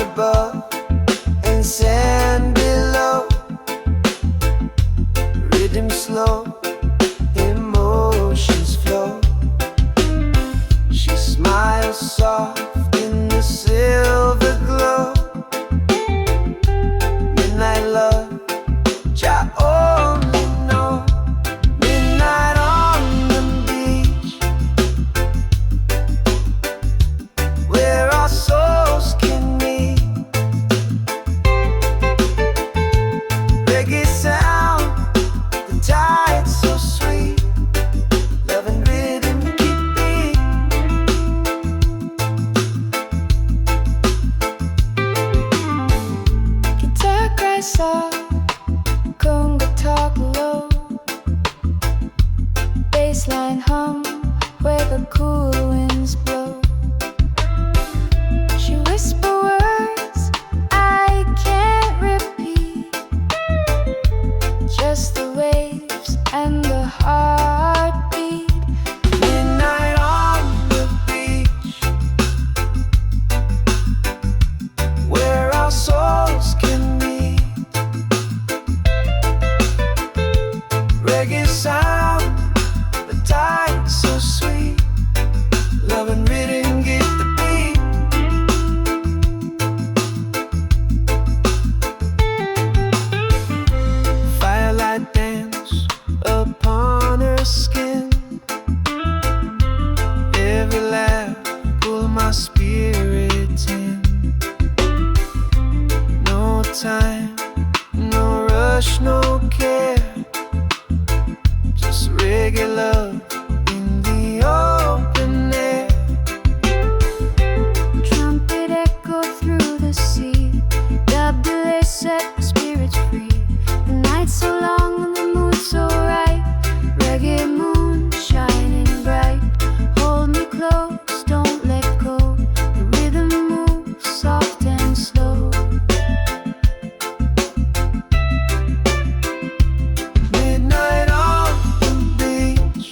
above and sand below. Rhythm slow, emotions flow. She smiles soft in the silver glow. Midnight love, I only know. Midnight on the beach, where our souls can meet. Reggae sound, the tide so sweet. Love and rhythm keep beat. Guitar cries soft, conga talk low. Bassline hum where the cool winds blow. She whisper words I can't repeat, just the waves and the heartbeat. Midnight on the beach, where our souls can meet. Reggae sound, the tide so sweet. Love and rhythm get the beat. Firelight dance upon her skin. Every laugh pull my spirits in. No time, no rush, no care. Just reggae love in the open air. Trumpet echo through the sea. Dub delay set the spirits free. The night's so long and the moon's so right. Reggae moon shining bright. Hold me close, don't let go. The rhythm moves soft and slow. Midnight on the beach,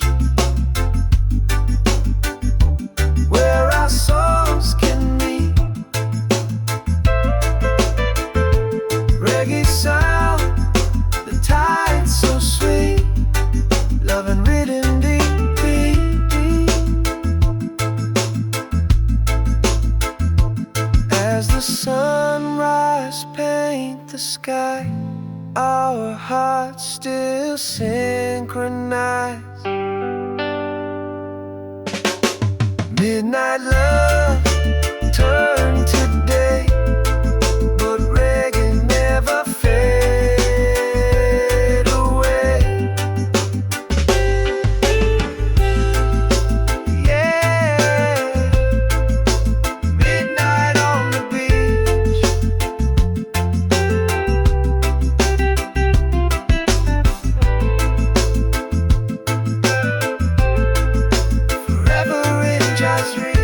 where our souls can meet. Reggae sound, the tide so sweet. Love and rhythm deep, deep, deep. As the sunrise paint the sky, our hearts still synchronize. Midnight love turn to day, but reggae never fade away. Yeah, midnight on the beach, forever in Jazz Reach.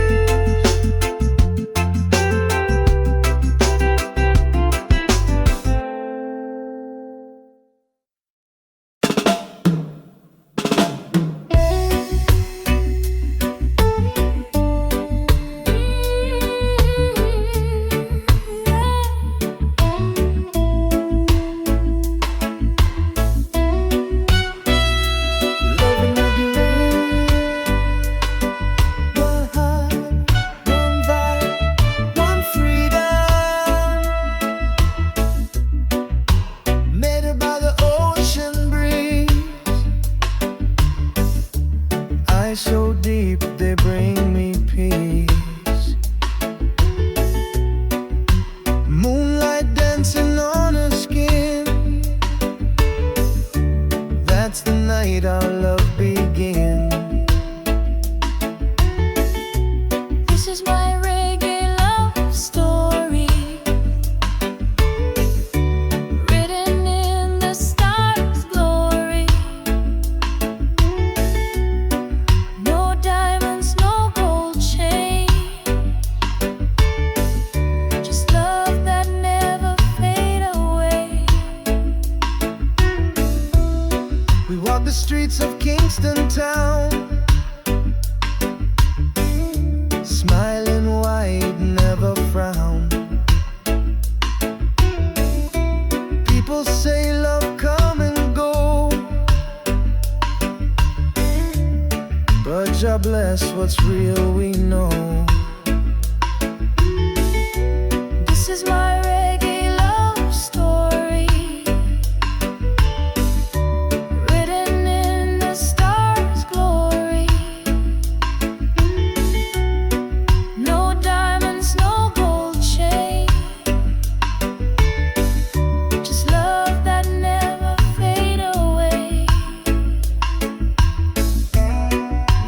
us what's real we know. This is my reggae love story, written in the stars' glory. No diamonds, no gold chain, just love that never fade away.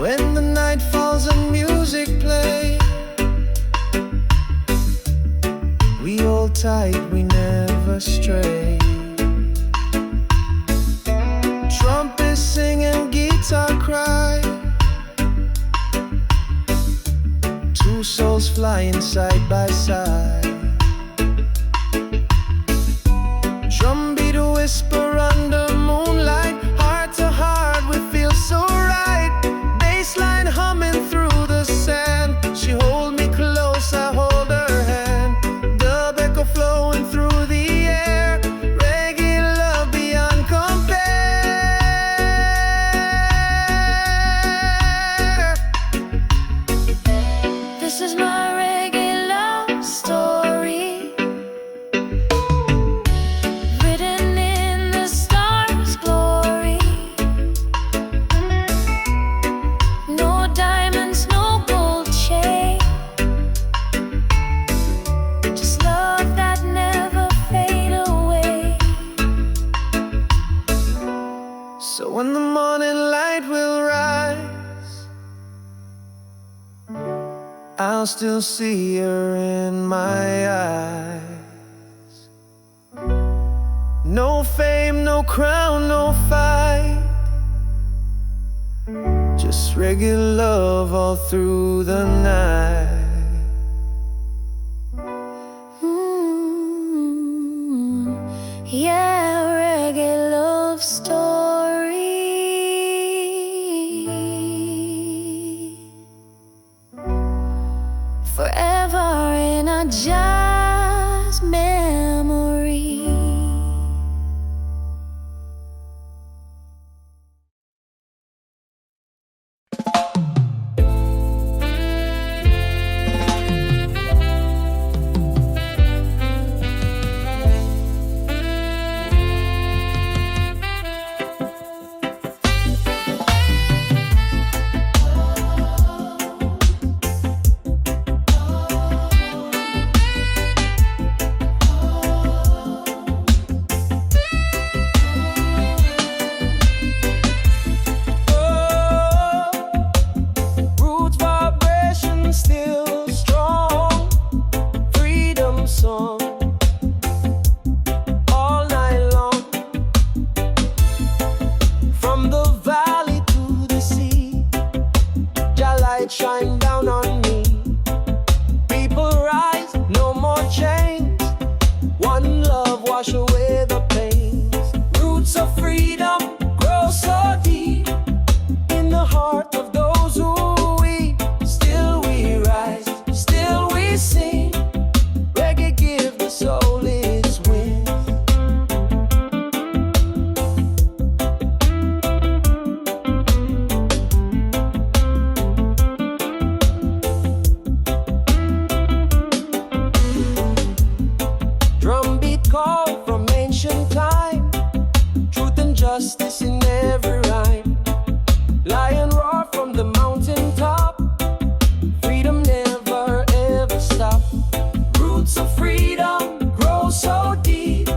When the night falls and music plays, we hold tight, we never stray. Trumpet sing and guitar cry, two souls flying side by side. Drum beat a whisper under moonlight, heart to heart we feel so right. Bassline humming through the sand, she hold me close, I hold her hand. Dub echo flowing through the air, reggae love beyond compare. This is my reggae love story, written in the stars' glory. No diamonds, no gold chain, just love that never fade away. So when the morning light will rise, I'll still see her in my eyes. No fame, no crown, no fight, just regular love all through the night. Yeah, reggae love story. Forever in a jazz memory. Roots vibration still strong. Freedom song all night long. From the valley to the sea, Jah light shine down on me. People rise, no more chains. One love wash away the pains. Roots of freedom grow so deep in the heart of those who weep. Still we rise, still we sing. Reggae give the soul its wings. Drumbeat call from ancient time, truth and justice in every rhyme. Lion roar from the mountain top, freedom never ever stop. Roots of freedom grow so deep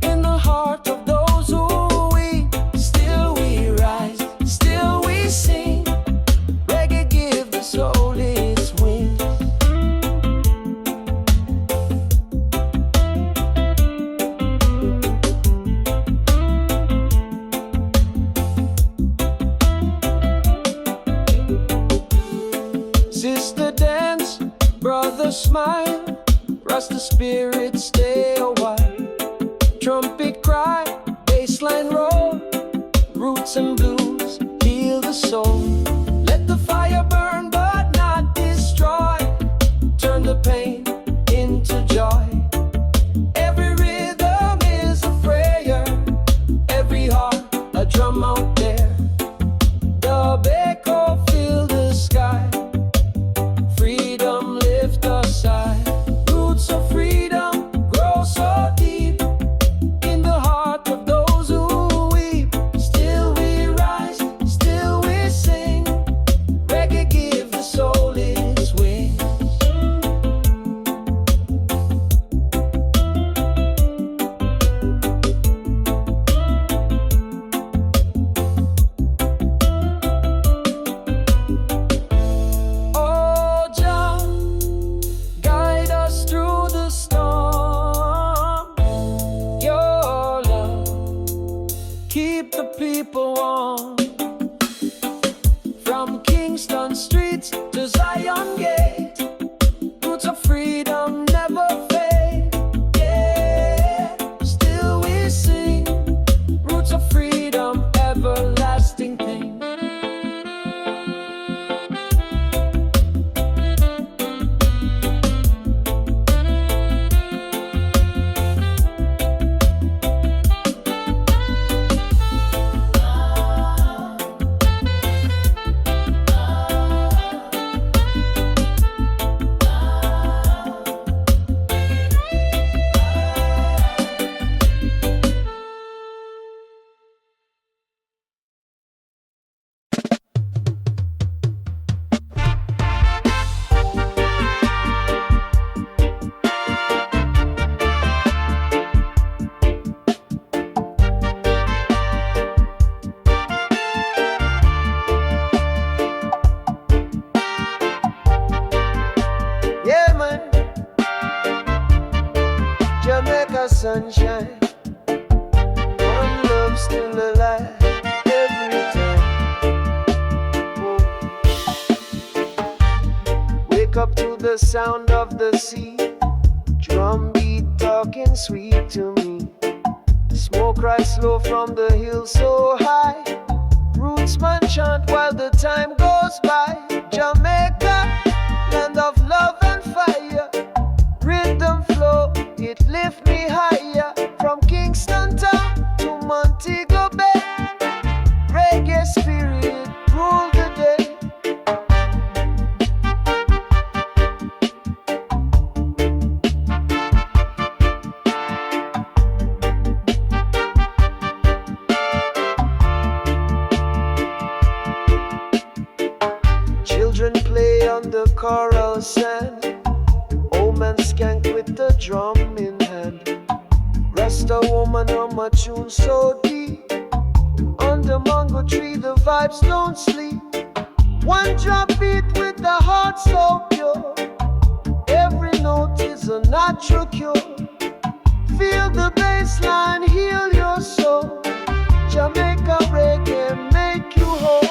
in the heart of those who weep. Still we rise, still we sing. Reggae give the soul its wings. Sister dance, brother smile, Rasta spirit stay a while. Trumpet cry, bassline roll, roots and blues heal the soul. Let the fire burn but not destroy, turn the pain into joy. Every rhythm is a prayer, drum out there. The echo fill the sky. to Zion Gate. Roots of freedom never fade. Yeah, still we sing. Roots of freedom, everlasting thing. Yeah, man. Jamaica sunshine. One love still alive every time. Whoa. Wake up to the sound of the sea. Drum beat talking sweet to me. Smoke rise slow from the hill so high. Roots man chant while the time goes by. Jamaica, land of love and fire. Rhythm flow, it lift me higher. From Kingston town to Montego Bay. Reggae spirit rule the day. Children play on the coral sand. Old man skank with the drum in hand. Rasta woman hum a tune so deep. On the mango tree the vibes don't sleep. One drop beat with the heart so pure. Every note is a natural cure. Feel the bass line heal your soul. Jamaica reggae make you whole.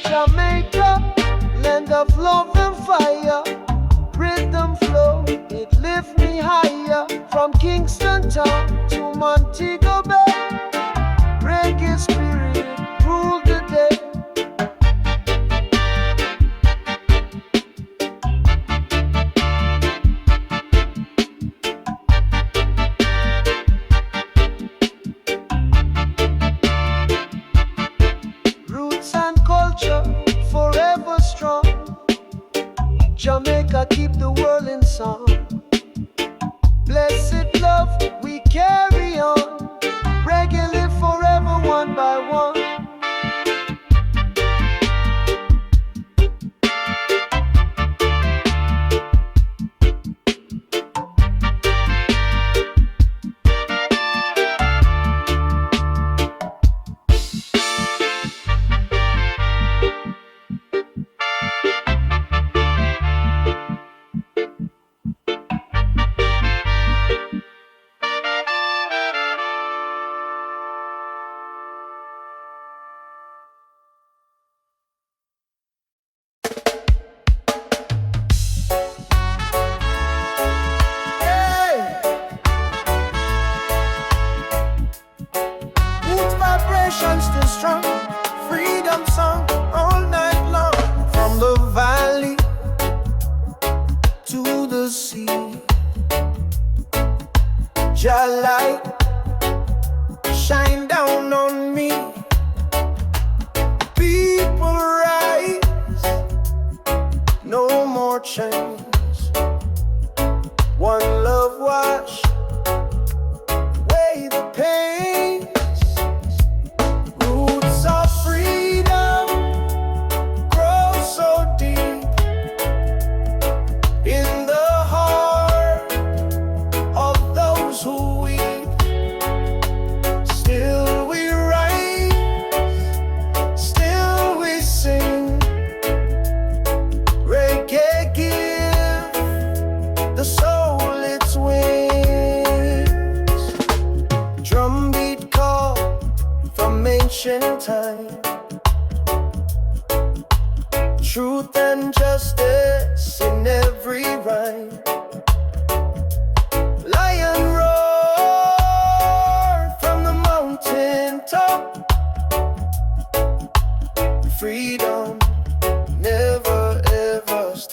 Jamaica, land of love and fire. Rhythm flow, it lift me higher. From Kingston town to Montego Bay. Reggae spirit rule the day. Roots and culture forever strong. Jamaica keep the world in song. Blessed love we carry on. Reggae live forever one by one. Hey! Roots vibration still strong. Freedom song all night long. From the valley to the sea. Your light shine down on me. People rise, no more chains. One love wash away the pains. Roots of freedom grow so deep in the heart of those who weep. Still we rise, still we sing. Reggae give the soul its wings. Drum beat call from ancient time. Truth and justice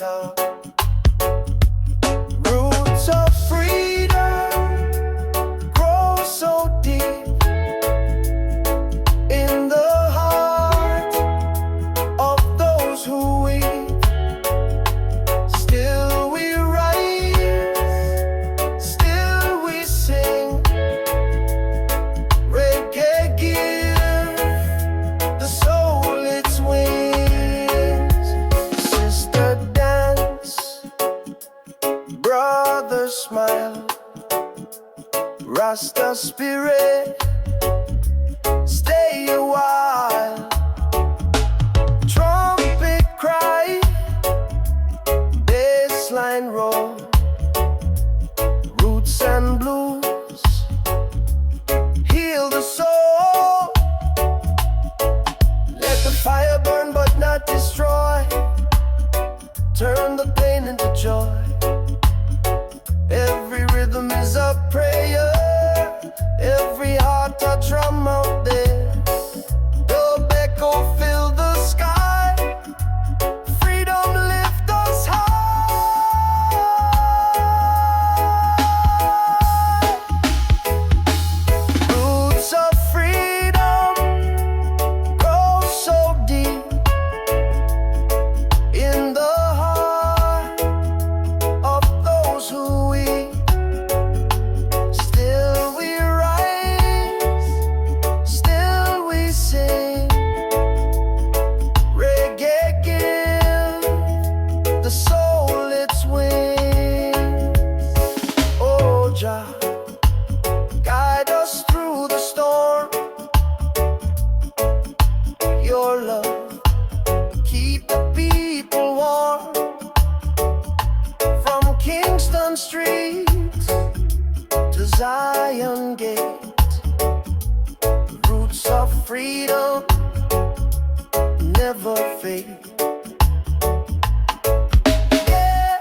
top. Roots of freedom grow so deep in the heart of those who weep. Still we rise, still we sing. Reggae give the soul its wings. Sister dance, brother smile, Rasta spirit stay a while. Trumpet cry, bassline roll, roots and blues heal the soul. Let the fire burn but not destroy. Turn the pain into joy. Every rhythm is a prayer. Every heart a drum out there. The echo fill the sky. Freedom lift us high. Roots of freedom grow so deep in the heart of those who weep. Still we rise, still we sing. Reggae give the soul its wings. Oh Jah, guide us through the storm. Your love keep the people warm. From Kingston Street to Zion Gate, roots of freedom never fade. Yeah.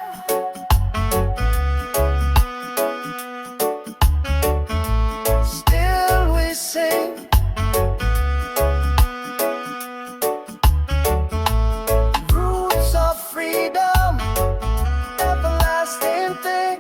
Still we sing. Roots of freedom, everlasting thing.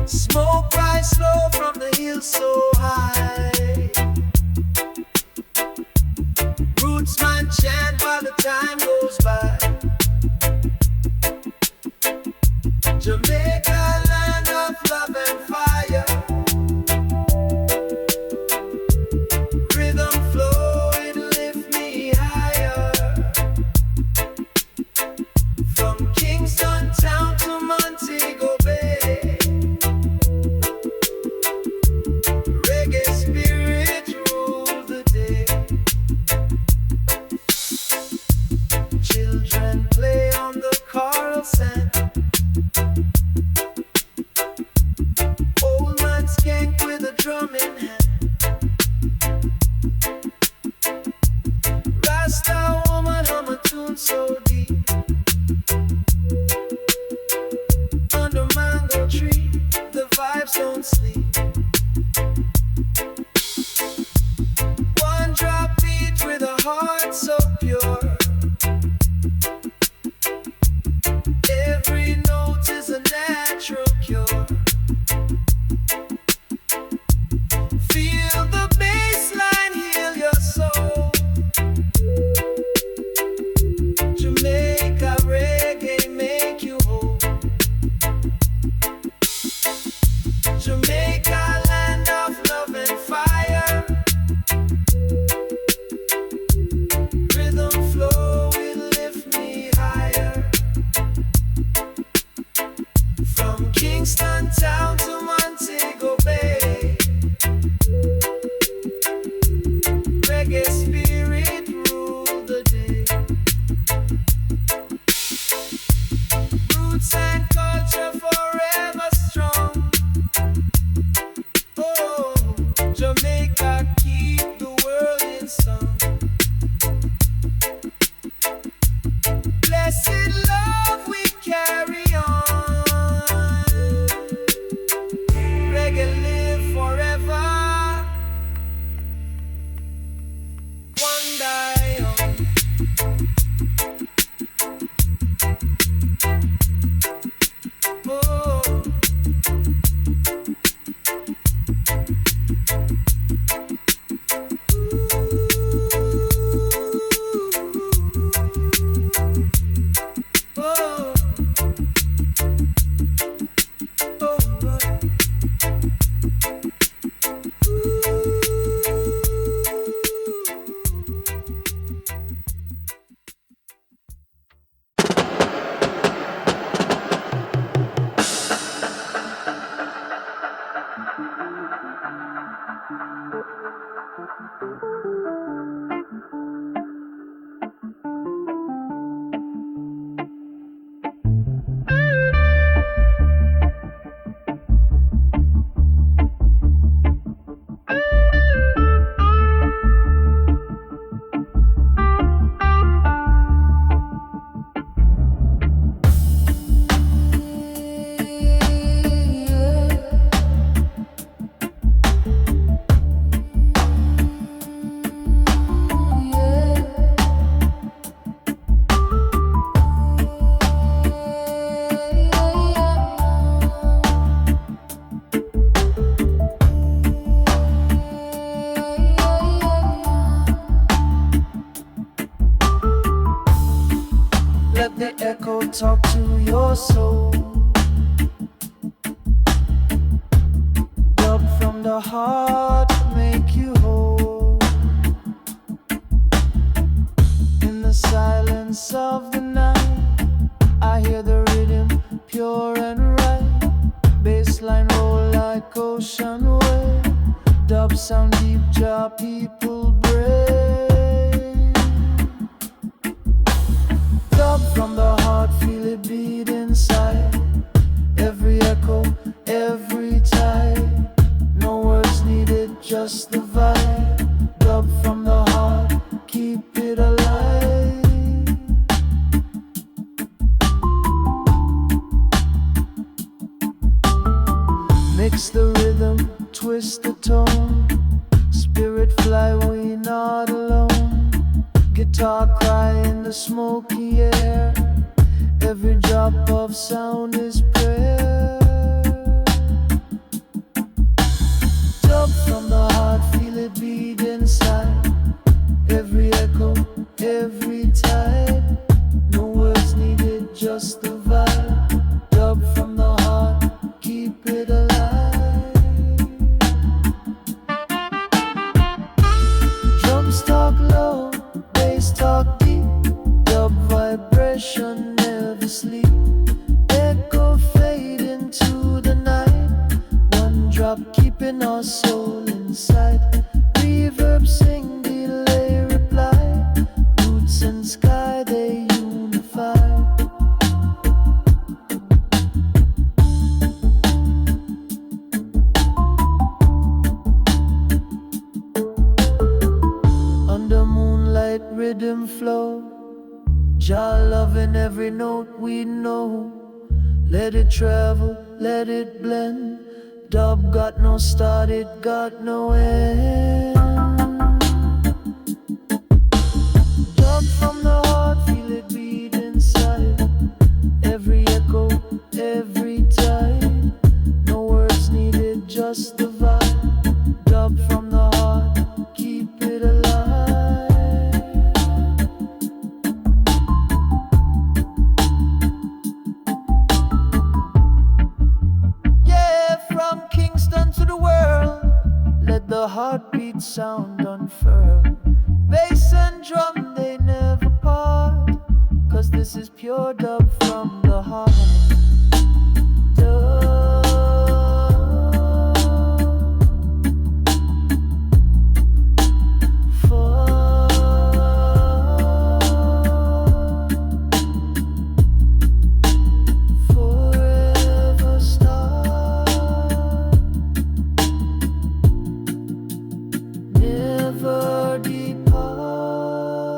Smoke rise slow from the hill so high. Rootsman chant while the time goes by. Jamaica, land of love and fire. Rhythm flow, it lift me higher. From Kingston town to Montego Bay, reggae spirit rule the day. Children play on the coral sand. Old man skank with a drum in hand. Rasta woman hum a tune so deep. Under mango tree, the vibes don't sleep. One drop beat with a heart so pure. Every note is a natural cure. Feel the bass line heal your soul. Jamaica reggae make you whole. Jamaica, land of love and fire. Rhythm flow will lift me higher. From Kingston town to Montego Bay, reggae spirit rule the day. Roots and culture forever strong. Oh, Jamaica keep the world in song. Blessed love we carry on. Reggae live forever. One die young. Oh. Oh. Oh. Let the echo talk to your soul. Dub from the heart, make you whole. In the silence of the night, I hear the rhythm pure and right. Bassline roll like ocean wave. Dub sound deep, draw people brave. Dub from the heart, feel it beat inside. Every echo, every tide. No words needed, just the vibe. Dub from the heart, keep it alive. Mix the rhythm, twist the tone. Spirit fly, we not alone. Guitar cry in the smoky air. Every drop of sound is prayer. drop, keeping our soul inside. Reverb, sing, delay, reply. Roots and sky, they unify. Under moonlight, rhythm flow. Jah love in every note we know. Let it travel, let it blend. Dub got no start, it got no end. Dub from the heart, feel it beat inside. Every echo, every tide. No words needed, just the vibe. Dub from the heart, keep it alive. Yeah, from Kingston to the world, let the heartbeat sound unfurl. Bass and drum, they never part, 'cause this is pure dub from the heart. Dub. Forever star, never depart.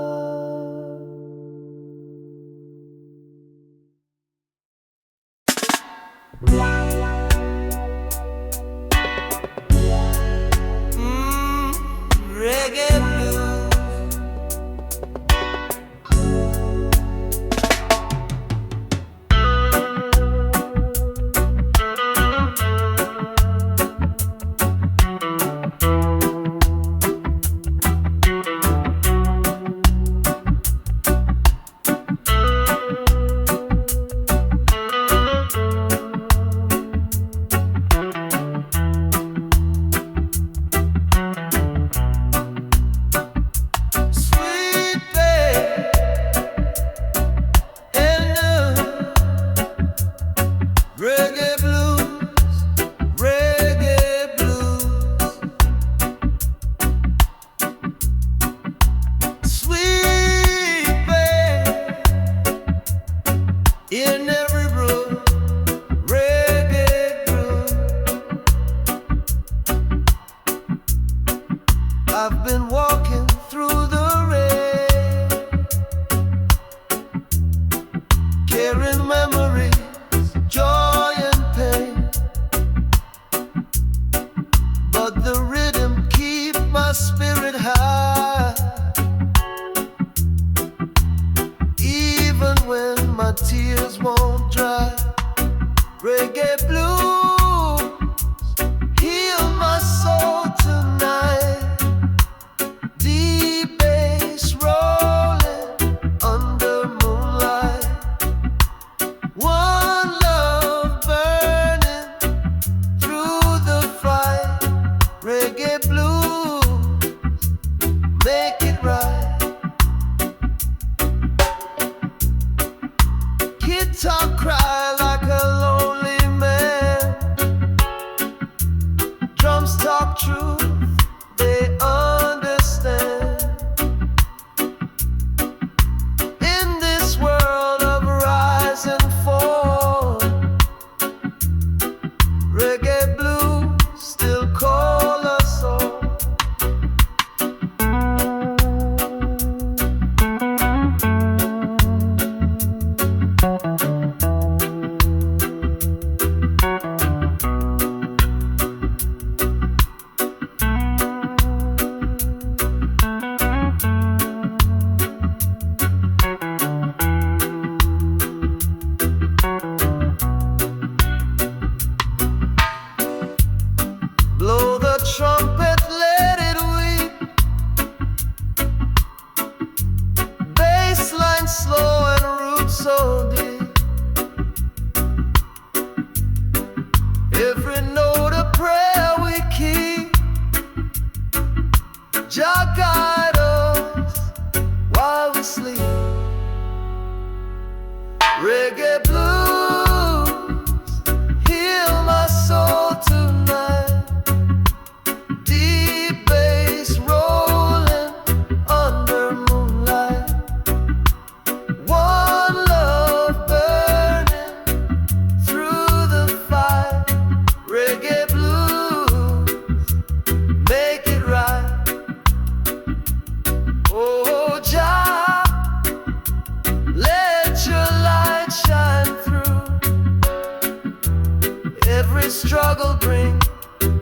bring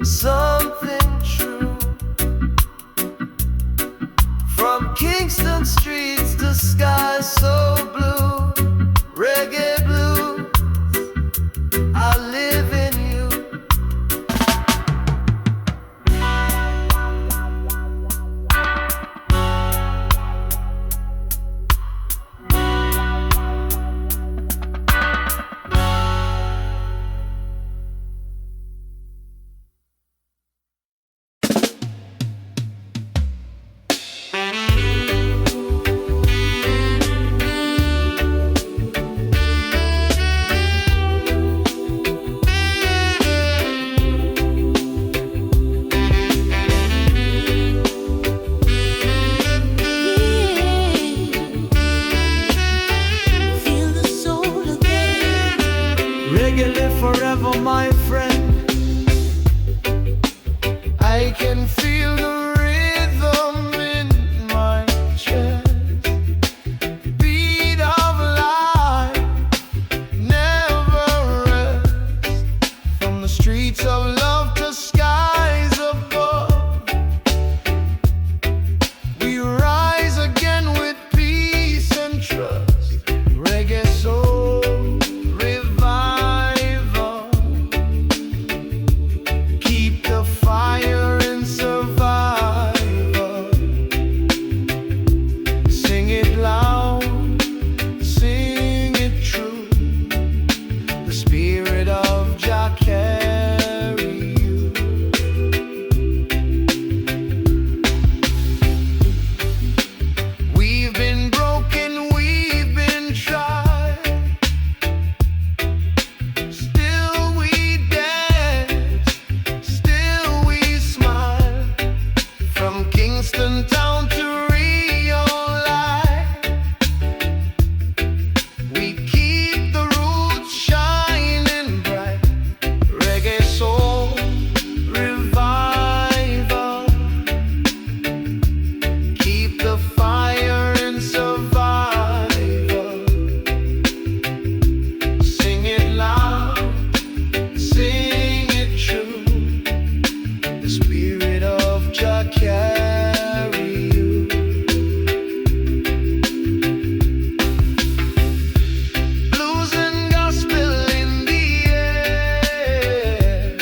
something true. From Kingston streets to skies so blue, reggae blue, I live in you. Reggae live forever, my friend. I can feel the rhythm in my chest. Beat of life never rests. From the streets of love to skies above, we rise again with peace and trust. Reggae soul revival. Keep the fire in survival. Sing it loud, sing it true. The spirit of Jah carry you. We've been broken, we've been tried. Still we dance, still we smile. From Kingston town to Rio light, we keep the roots shining bright. Reggae soul revival. Keep the fire in survival. Sing it loud, sing it true. The spirit of Jah carry you. Blues and gospel in the air.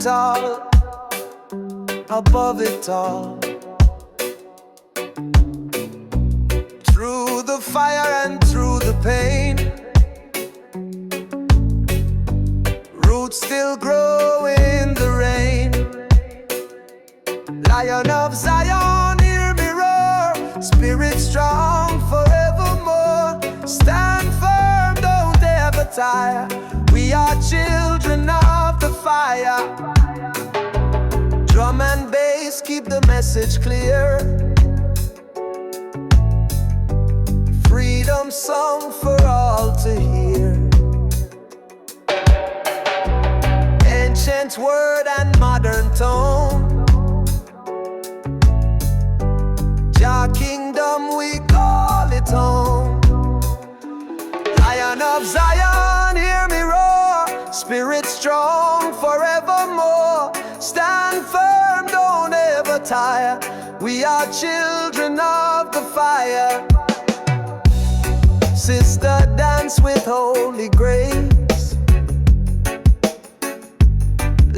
it all, above it all. Through the fire and through the pain, roots still grow in the rain. Lion of Zion, hear me roar, spirit strong forevermore. Stand firm, don't ever tire. We are children of the fire. Drum and bass, keep the message clear. Freedom song for all to hear. Ancient word and modern tone. Jah kingdom we call it home. Lion of Zion, hear me roar, spirit strong forevermore. Stand firm, don't ever tire. We are children of the fire. Sister, dance with holy grace.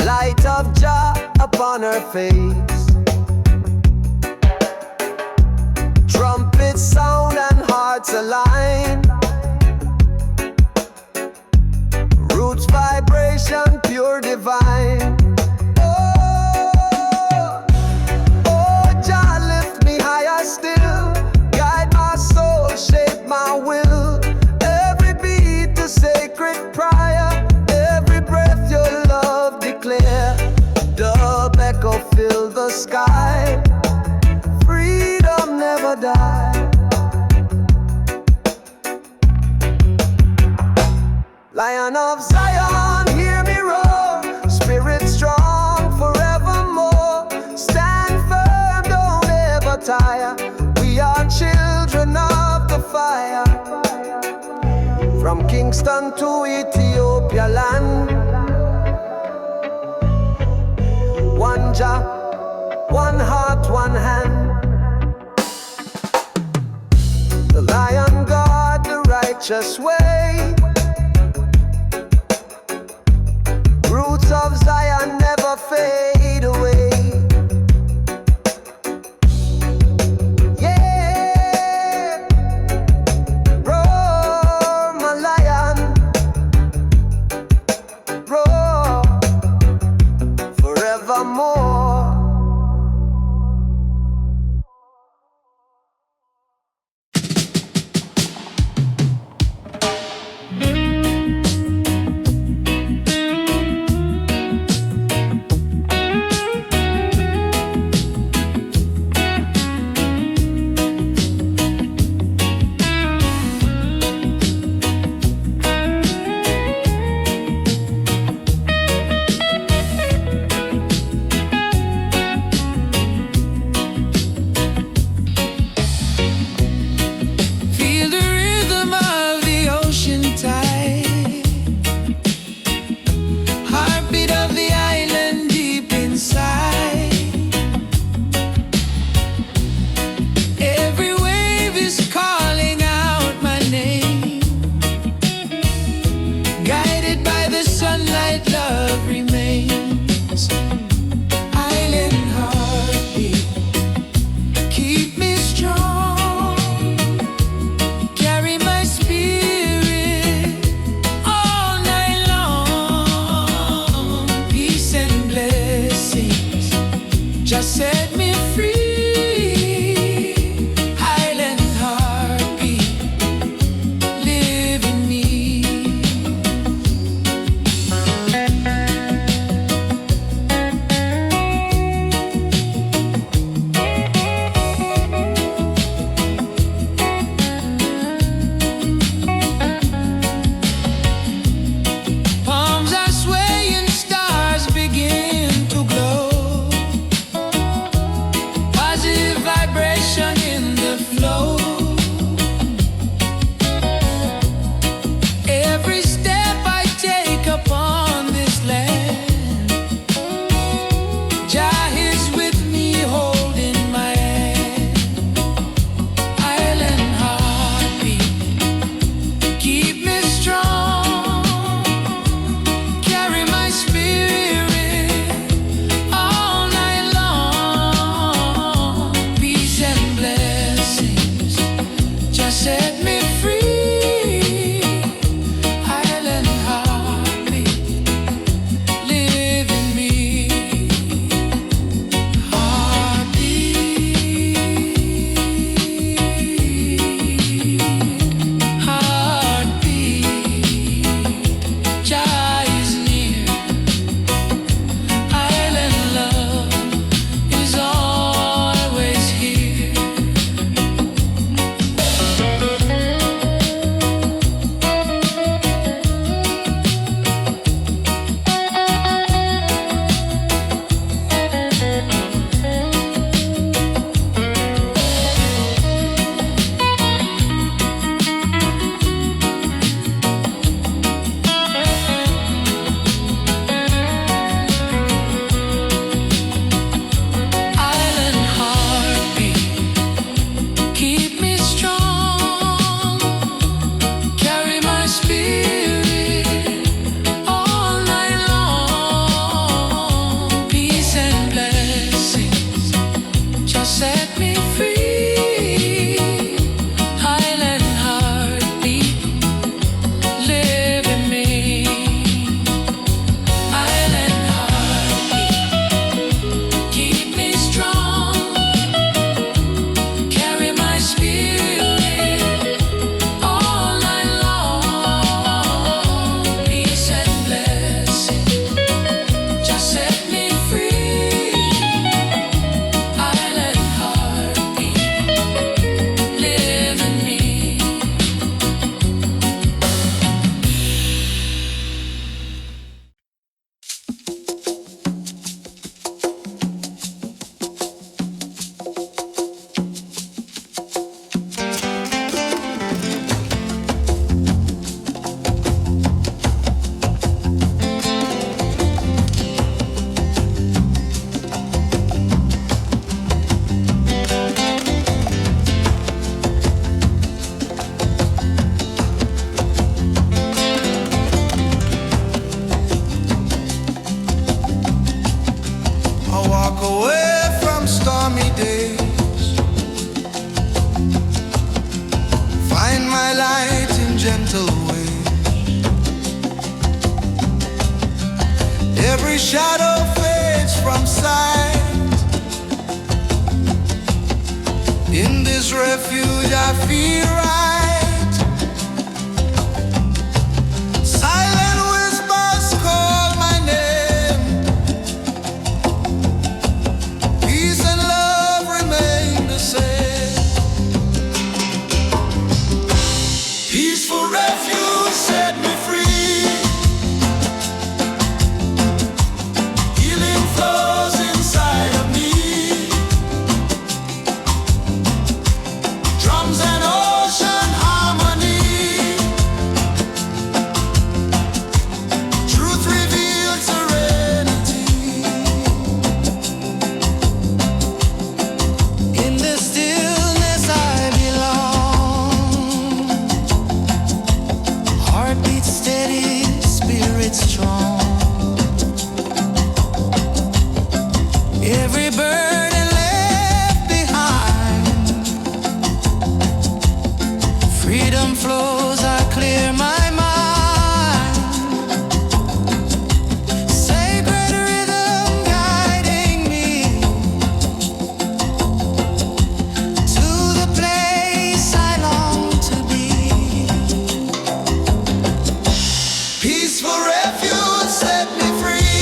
Light of Jah upon her face. Trumpet sound and hearts align. Roots vibration pure divine. Oh, oh, Jah lift me higher still. Guide my soul, shape my will. Every beat a sacred prayer. Every breath your love declare. Dub echo fill the sky. Freedom never die. Lion of Zion, hear me roar, spirit strong forevermore. Stand firm, don't ever tire. We are children of the fire. From Kingston to Ethiopia land, one Jah, one heart, one hand. The Lion guard the righteous way. Roots of Zion never fade away. Yeah, roar my lion, roar forevermore. walk away from stormy days, find my light in gentle ways. Every shadow fades from sight. In this refuge I feel right. Silent whispers call my name. Peace and love remain the same. Peaceful refuge set me free. Healing flows inside of me. Drums and ocean harmony. Truth revealed serenity. In the stillness I belong. Heartbeat steady, spirit strong. Every burden left behind. Freedom flows, I clear my mind. Sacred rhythm guiding me to the place I long to be. Peaceful refuge set me free.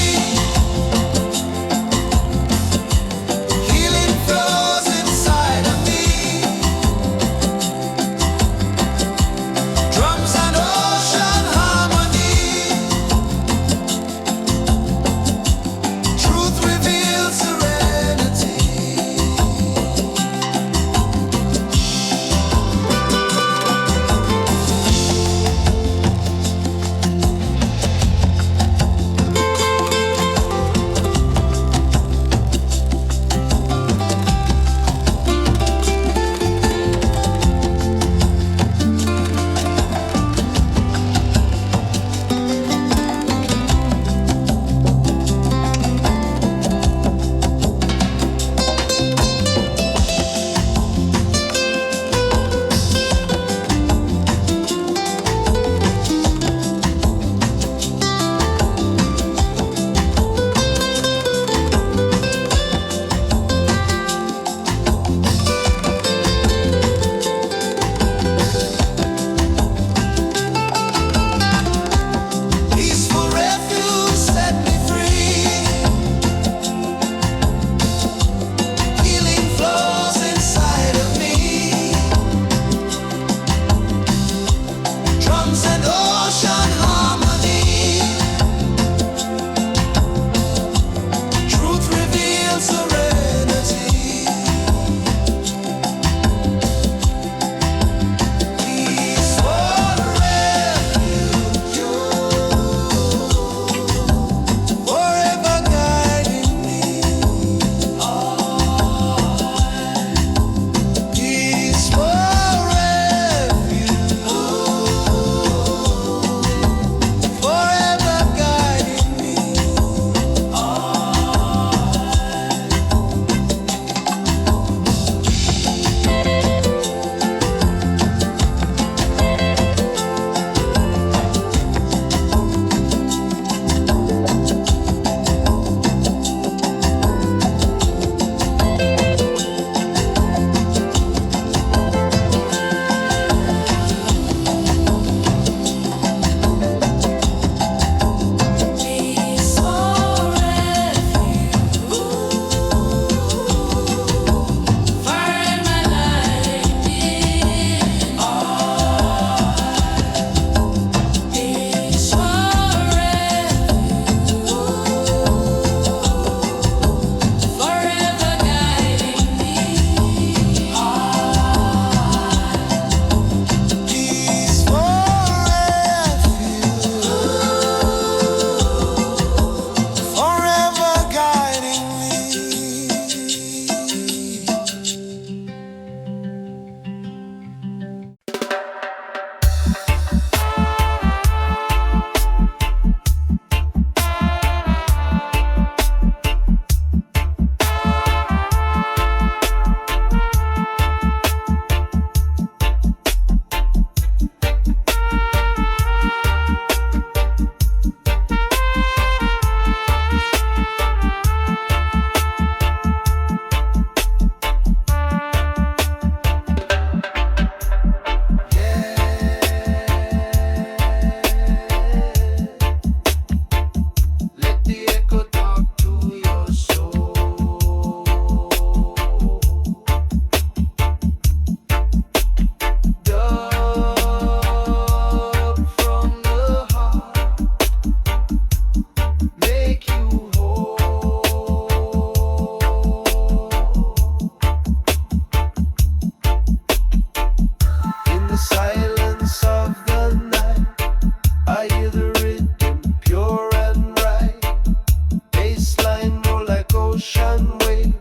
vibration wave.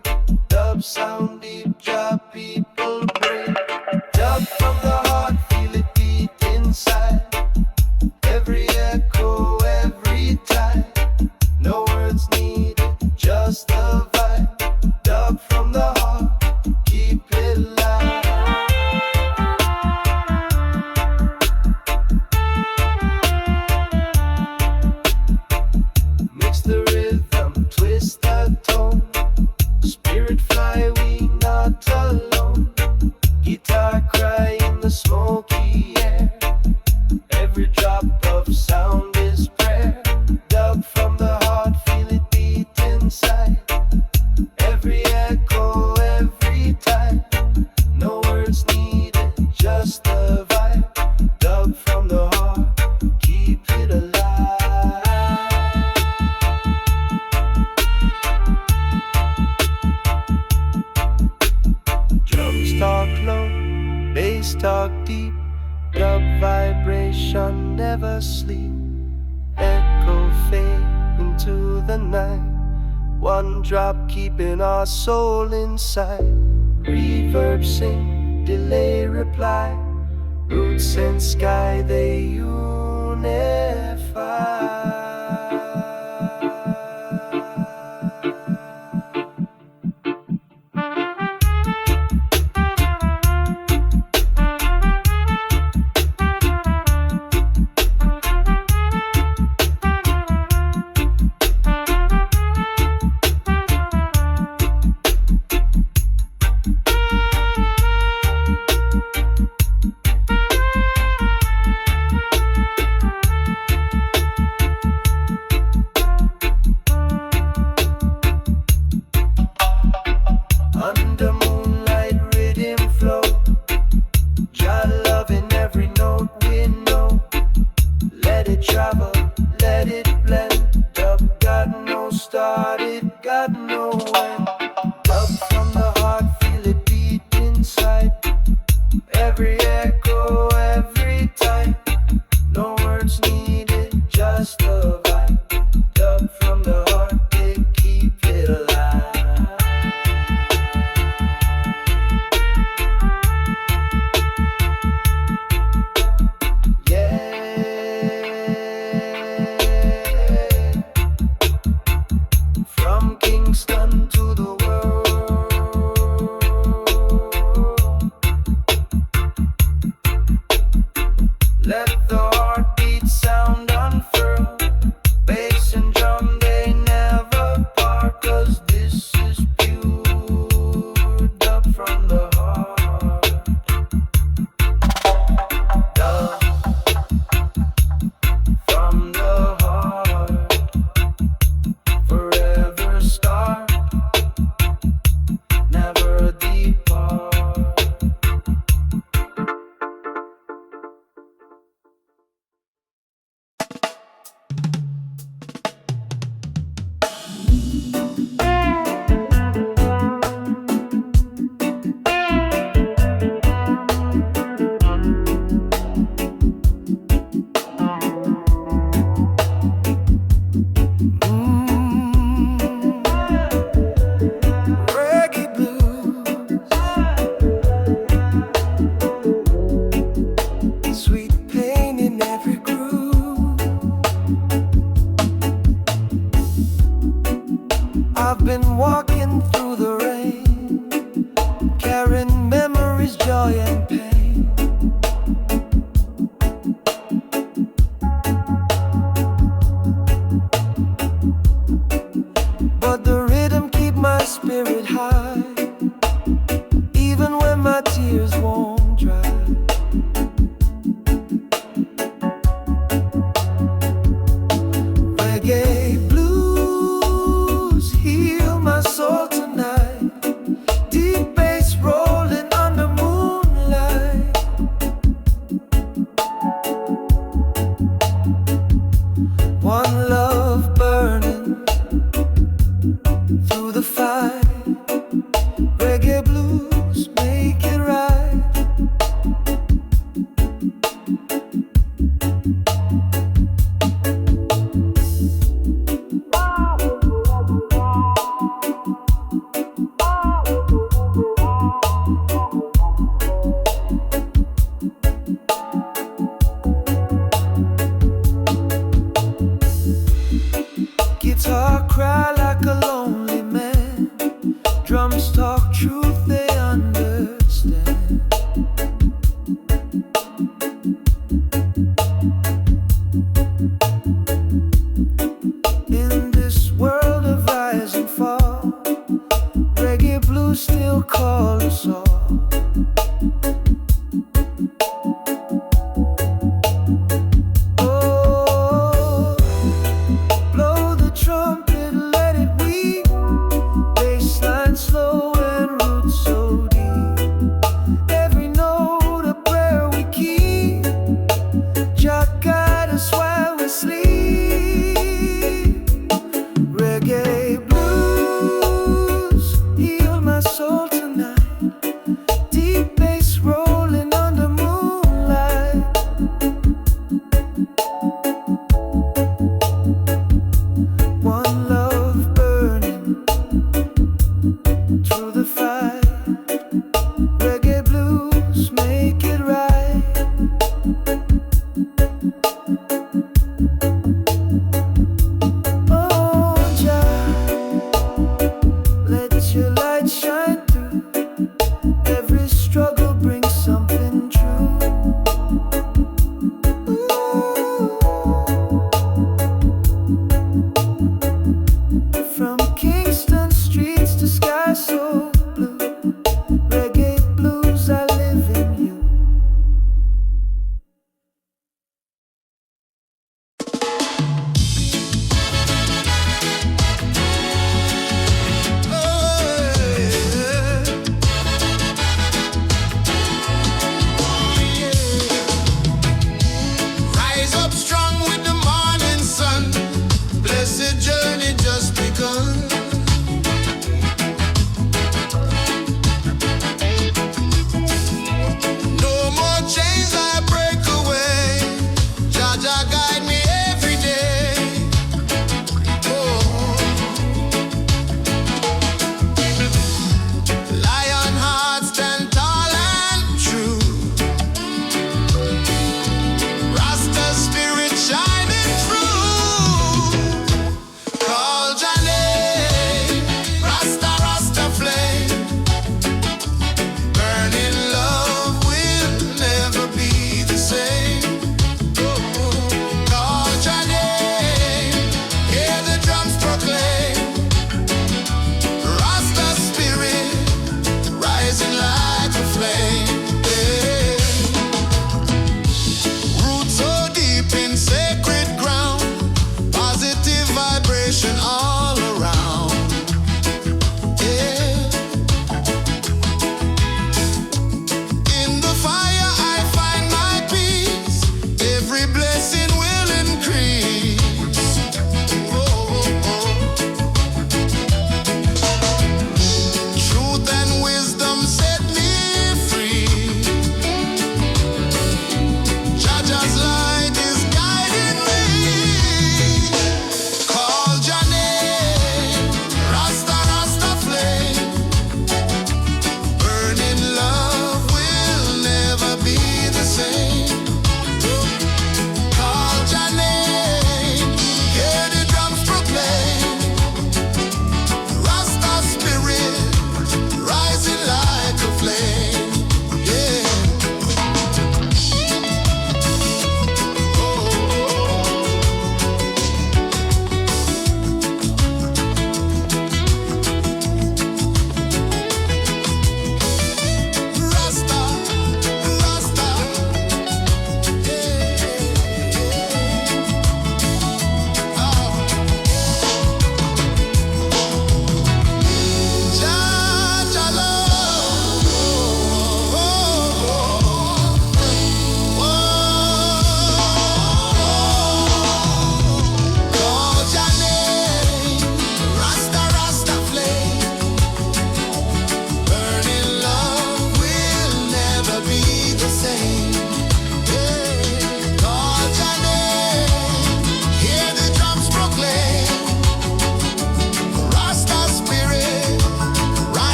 Dub sound deep, drop people break. Dub from the heart, feel it beat inside. Every echo, every time. No words needed, just the vibe. Dub from the heart, keep it live. Mix the rhythm, twist the tone. Spirit fly, we not alone. Guitar cry in the smoky air. Every drop of sound is prayer. Dub from the heart, feel it beat inside. Every echo, every time. No words needed, just the vibe. Dub from the heart, keep it alive. Drums talk low, bass talk deep. Dub vibration never sleep. Echo fade into the night. One drop keeping our soul inside. Reverb sing, delay reply. Roots and sky they unify. Under moonlight, rhythm flow. Jah love in every note we know. Let it travel, let it blend. Dub got no start, it got no end. Dub from the heart, feel it beat inside. Every echo, every time. No words needed, just the vibe. Dub from the heart, they keep it alive. From Kingston to the world, let the heartbeat sound unfurl. Bass and drum, they never part. 'Cause this is pure dub from the heart. Dub from the heart. Forever star, never depart. Reggae blues, sweet pain in every groove. I've been walking through the rain, carrying memories, joy and pain. But the rhythm keep my spirit high, even when my tears won't dry. Reggae blues heal my soul tonight. Deep bass rolling under moonlight. One love burning through the fire. Reggae blues make it right. truth they understand. In this world of rise and fall, reggae blues still call us all. Oh, blow the trumpet, let it weep. Bassline slow and roots so deep. Every note a prayer we keep. Jah guide us while we sleep. Reggae blues heal my soul tonight.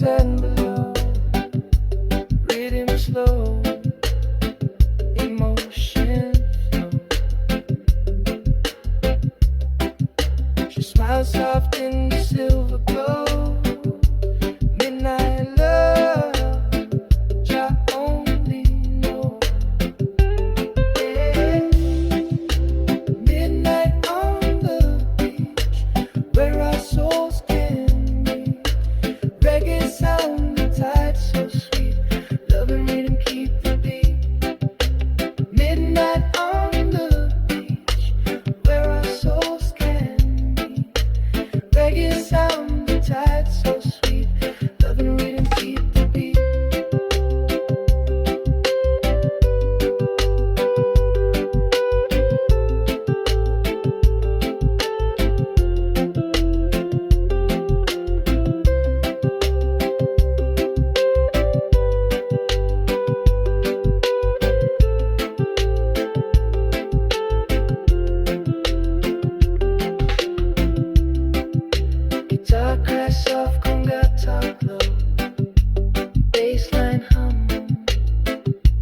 sand below. Rhythm slow, emotion flow. She smiles soft in the silver glow. Midnight love, I only know. Yeah. Midnight on the beach, where our souls can meet. Reggae sound, the tide so sweet. Love and rhythm keep the beat. Midnight on the beach, where our souls can meet. Reggae sound, the tide so sweet. Love and rhythm keep the beat. Guitar crash soft, conga talk low. Bassline hum,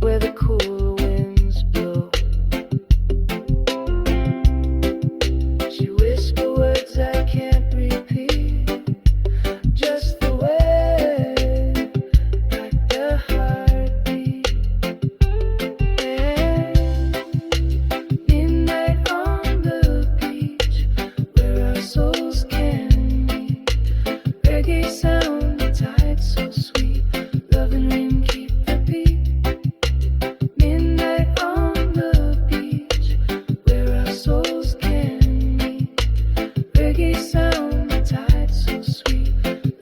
where the cool winds blow. She whisper words I can't repeat, just the way, like the heartbeat. Yeah. Midnight on the beach, where our souls can meet. Reggae sound, the tide so sweet. Love and rhythm keep the beat. Midnight on the beach, where our souls can meet. Reggae sound, the tide so sweet.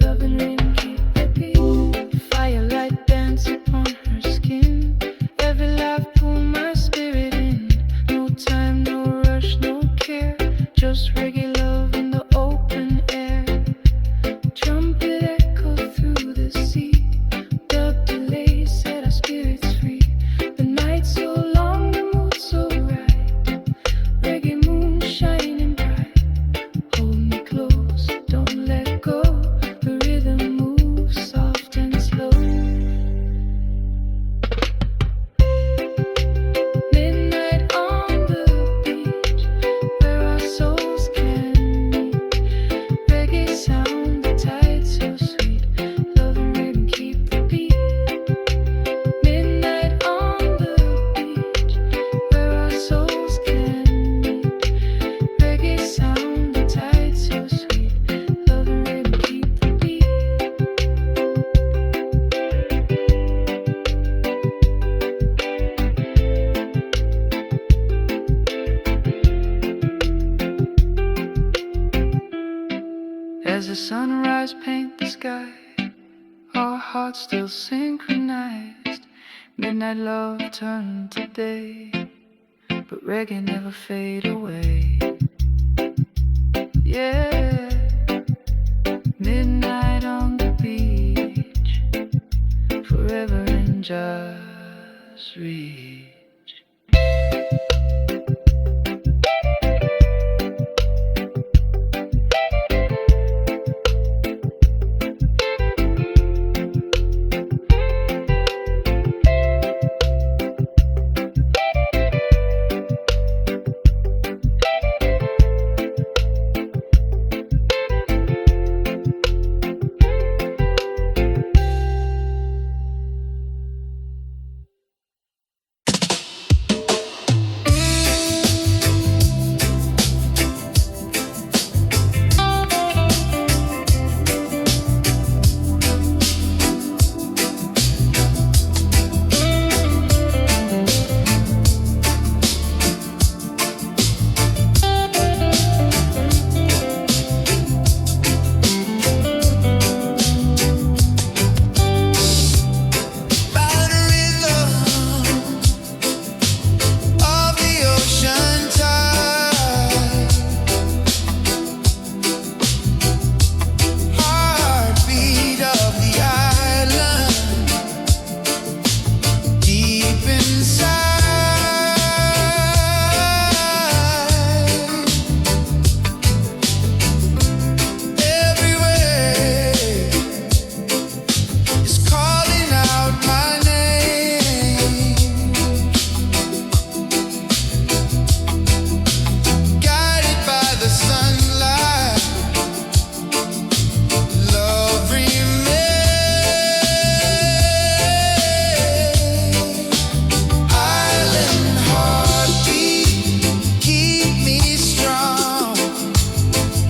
Love and rhythm keep the beat. Firelight dance upon her skin. Every laugh pull my spirit in. No time, no rush, no care. Just reggae love in the open air. Trumpet echo through the sea. Dub delay set our spirits free. The night so long, the mood so right. Reggae moon shining bright. Hold me close, don't let go. The rhythm moves soft and slow. Midnight on the beach, where our souls can meet. Reggae sound, the tide so sweet. Love and rhythm keep the beat. Midnight on the beach, where our souls can meet. Reggae sound, the tide so sweet. Love and rhythm keep the beat. As the sunrise paint the sky, our hearts still synchronized. Midnight love turned to day, but reggae never fade away. Yeah, midnight on the beach, forever in just reach.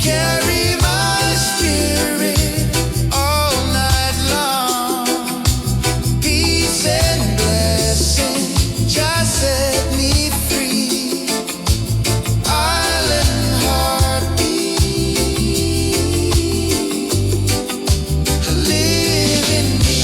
Carry my spirit all night long. Peace and blessing just set me free. Island heartbeat, live in me.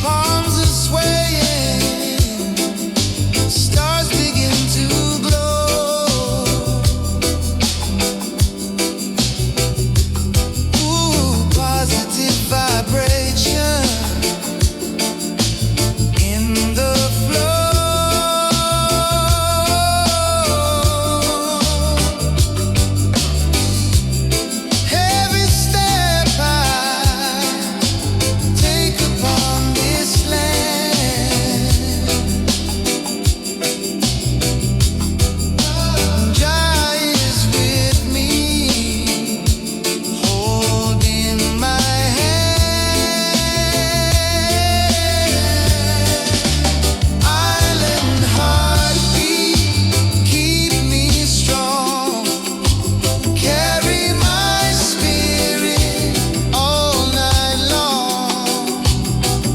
Palms are swaying, stars begin to glow. Ooh, positive vibration in the flow. Every step I take upon this land, Jah is with me, holding my hand. Island heartbeat, keep me strong. Carry my spirit all night long.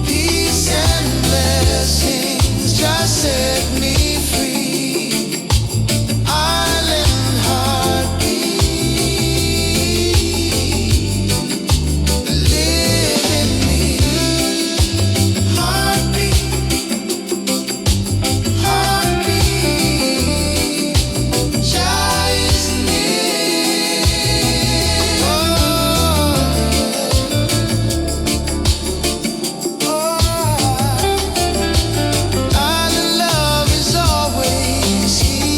Peace and blessings just set me free. Island heartbeat, live in me. Heartbeat, heartbeat, Jah is near. Island love is always here.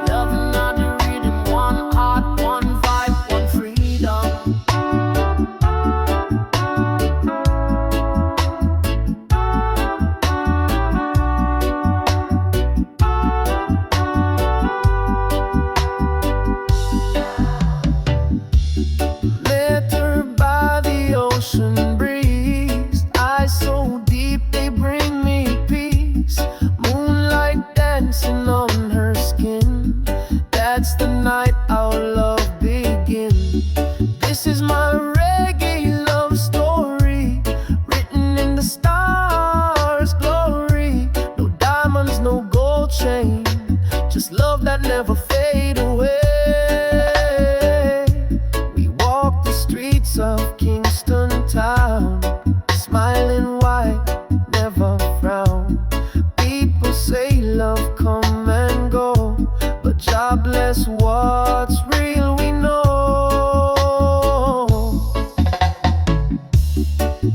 Loving not the rhythm, one heart, one vibe, one freedom. Littered by the ocean breeze, eyes so deep they bring me peace. Moonlight dancing on her skin, that's the night our love begins. This is my reggae love story, written in the stars' glory. No diamonds, no gold chain, just love that never fade away. We walk the streets of Kingston town, smiling white, never frown. People say love come and go, but Jah bless what's real we know.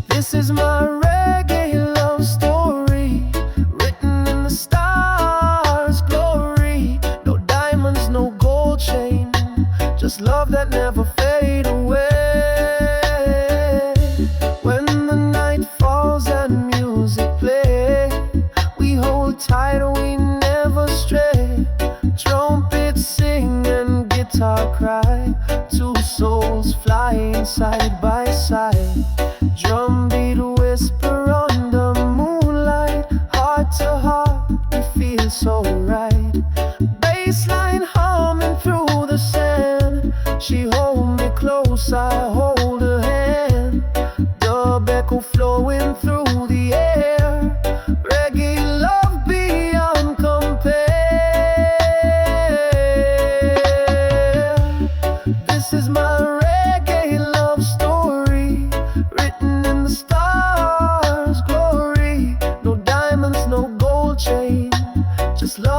This is my reggae love story, written in the stars' glory. No diamonds, no gold chain, just love that never fade away. When the night falls and music play, we hold tight, we never stray. Trumpets sing and guitar cry, two souls flying side by side. Drum beat whisper on the moonlight, heart to heart we feel so right. Bassline humming through the sand, she hold me close, I hold her hand. Dub echo flowing through the air, reggae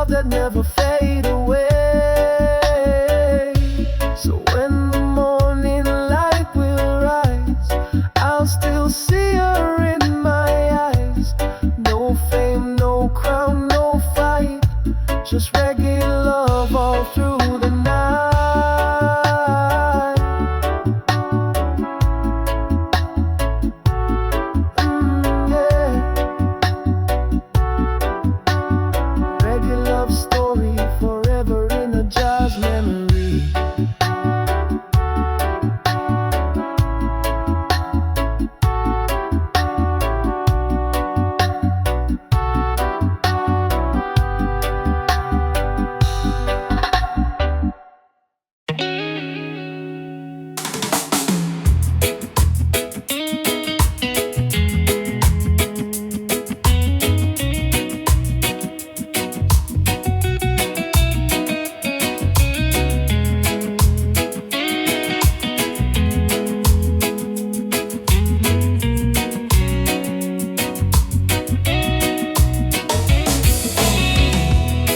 love that never fade away. So when the morning light will rise, I'll still see her in my eyes. No fame, no crown, no fight, just reggae love all through the night. Yeah. Reggae love story forever in a jazz memory.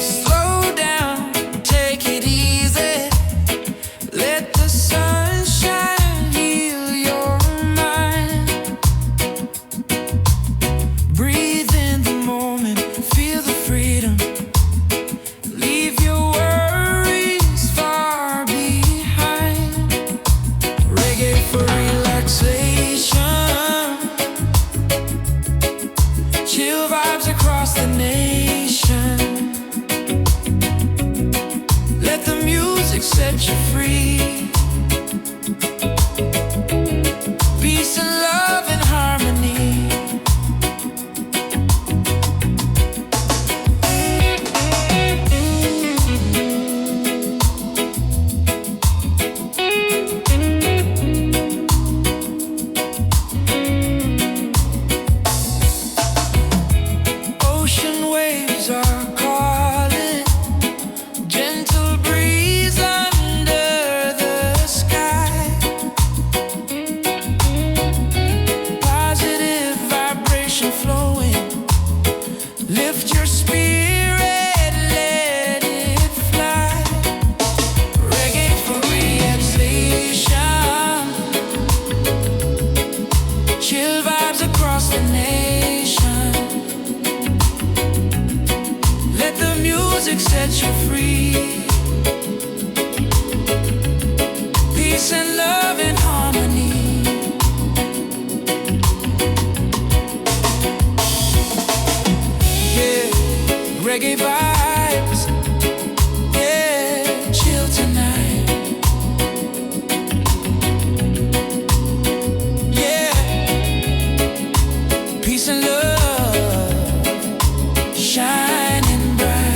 Slow down, take it easy. Let the sunshine heal your mind. Breathe in the moment, feel the freedom. Leave your worries far behind. Reggae for relaxation. Chill vibes across the nation. Let the music set you free. Peace and love and harmony. Ocean waves are calling. Gentle breeze under the sky. Positive vibration flowing. Lift your spirit, let it fly. Reggae for relaxation. Chill vibes across the nation. Let the music set you free. Peace and love and harmony. Yeah, reggae vibes. Yeah, chill tonight. Yeah, peace and love, shining bright.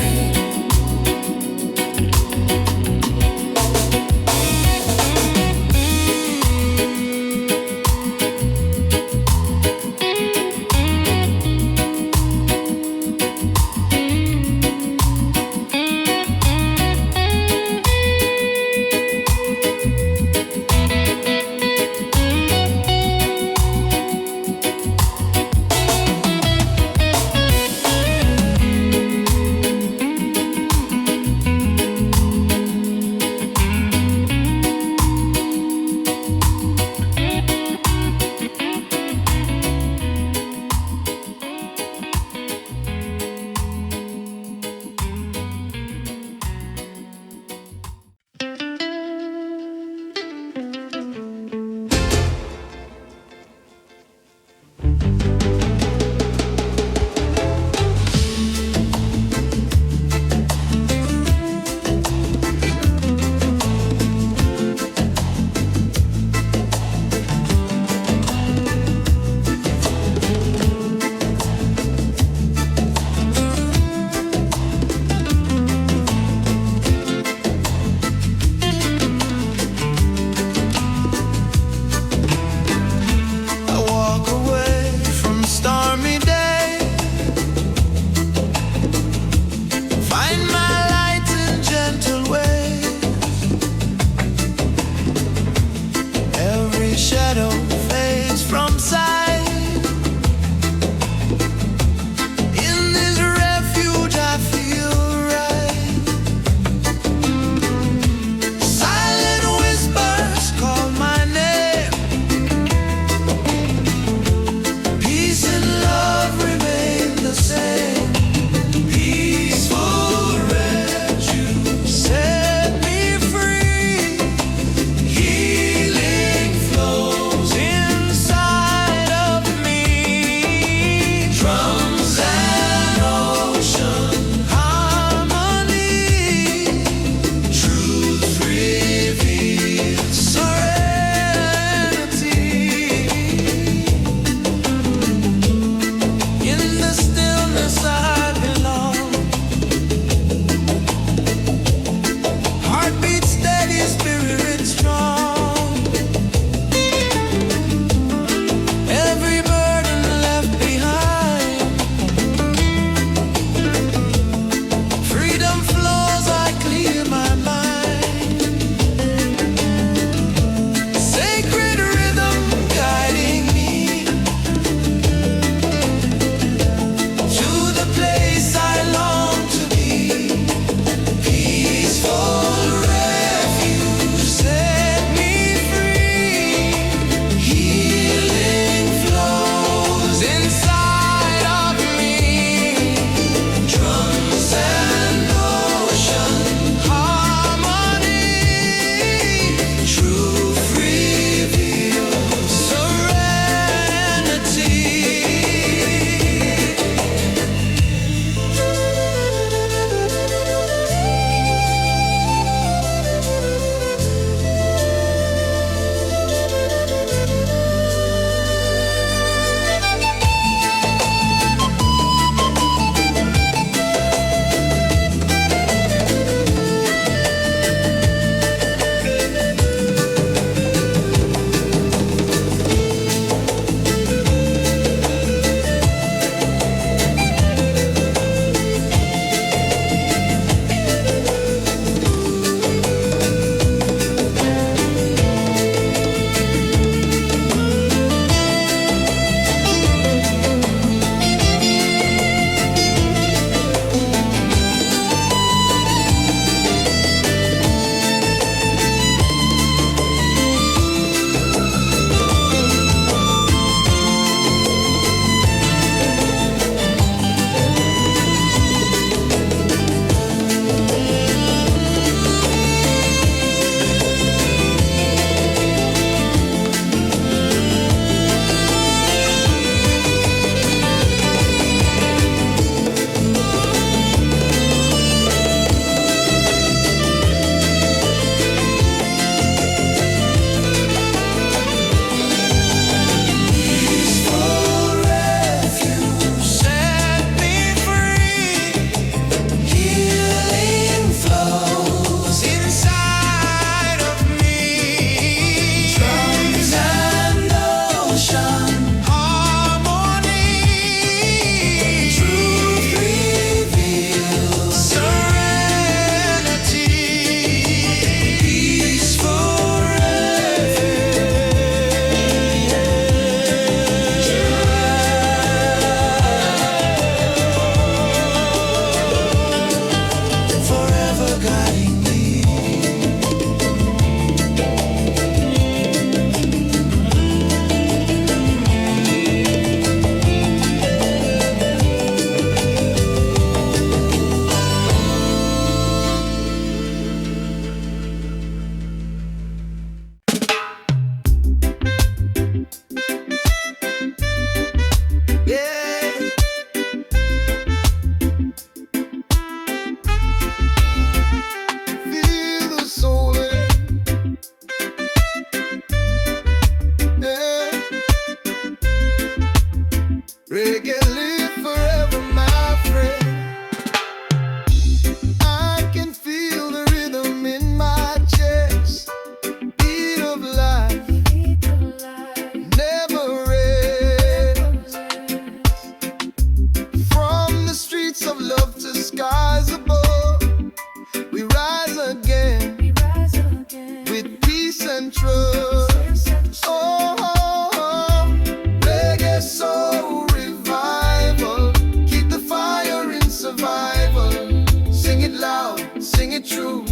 true.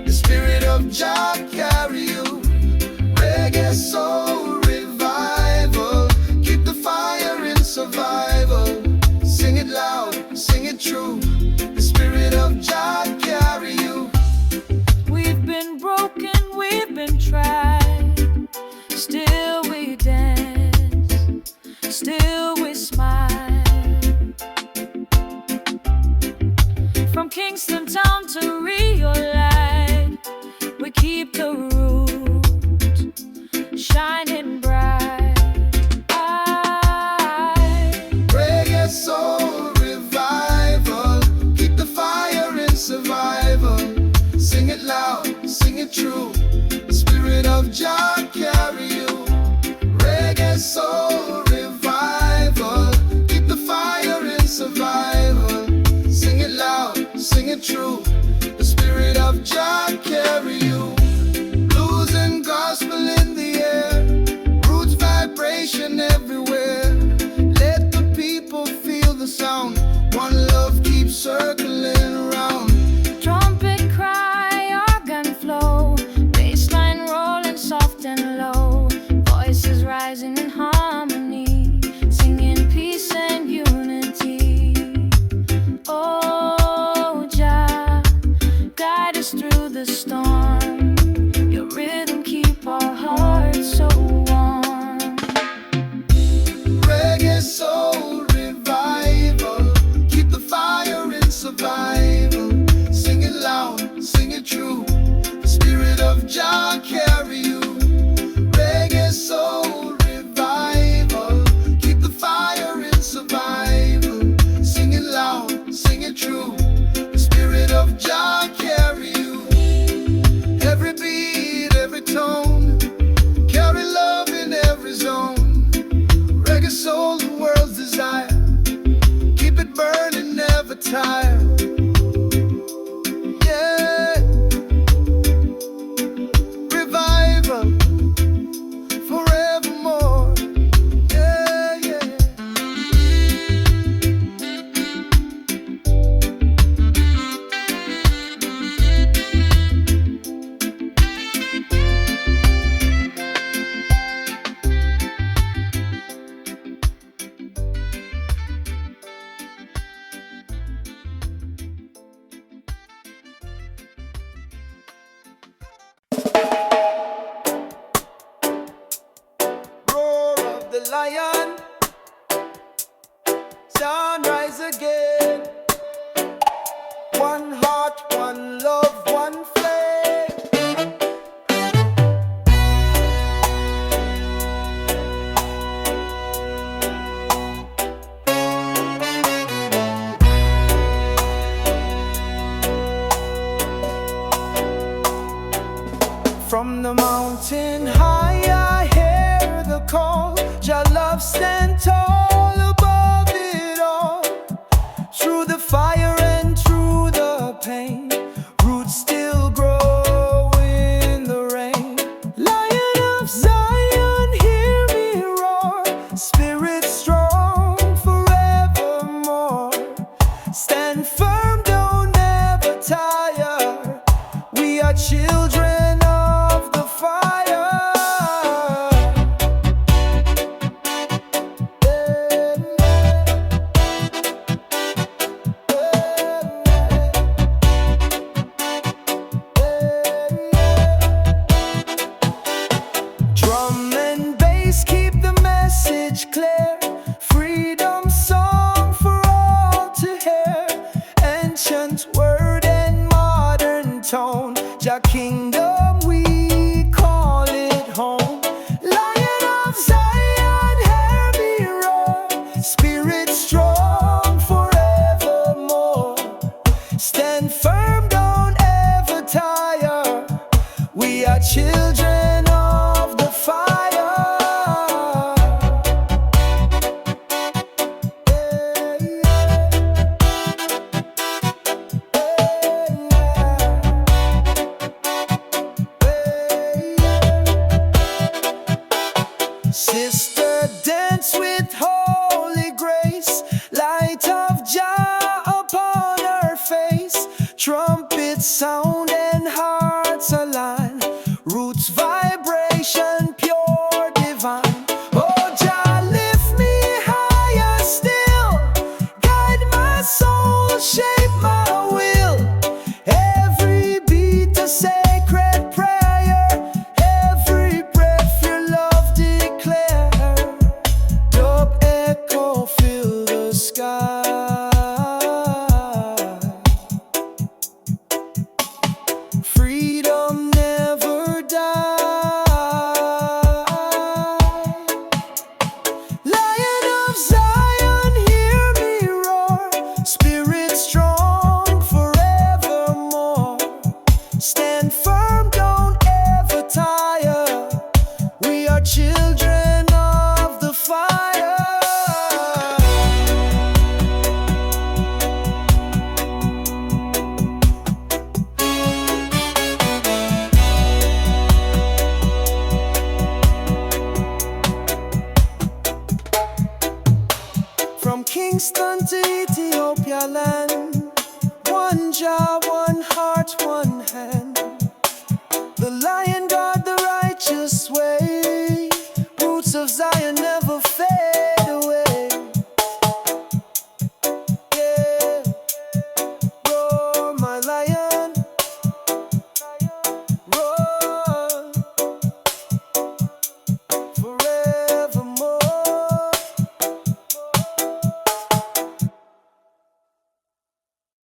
The spirit of Jah carry you. Reggae soul revival. Keep the fire in survival. Sing it loud, sing it true. The spirit of Jah carry you. We've been broken, we've been tried. Still we dance, still we smile. From Kingston town to Rio Light, we keep the root shining bright. Reggae soul revival. Keep the fire in survival. Sing it loud, sing it true. The spirit of Jah carry you. Reggae soul revival. Keep the fire in survival. Sing it loud, sing it true. The spirit of Jah carry you. Blues and gospel in the air. Roots vibration everywhere. Let the people feel the sound. One love keeps circling around. Trumpet cry, organ flow, bassline rolling soft and low, voices rising in harmony, singing peace and unity. Oh Jah, guide us through the storm. Your rhythm keep our hearts so warm. Reggae soul revival. Keep the fire in survival. Sing it loud, sing it true. The spirit of Jah carry you. Reggae soul revival. Keep the fire in survival. Sing it loud, sing it true. The spirit of Jah carry you. Every beat, every tone, carry love in every zone. Reggae soul, the world's desire. Keep it burning, never tire. Yeah. Revival forevermore. Yeah, yeah. Roar of the lion, sunrise again. One heart, one love, one flame. From the mountain high, I hear the call. Your love stand tall above it all. Through the fire and through the pain, roots still grow in the rain. Lion of Zion, hear me roar. Spirit strong forevermore. Stand firm, don't ever tire. We are children of the fire. Drum and bass keep the message clear. Freedom song for all to hear. Ancient word and modern tone. Jah kingdom, we call it home. Lion of Zion, hear me roar. Spirit strong forevermore. Stand firm, don't ever tire. We are children of the fire. Sister, dance with holy grace. Light of Jah upon her face. Trumpet sound spirit strong forevermore. Stand firm, don't ever tire. We are children of the fire. From Kingston to Ethiopia land,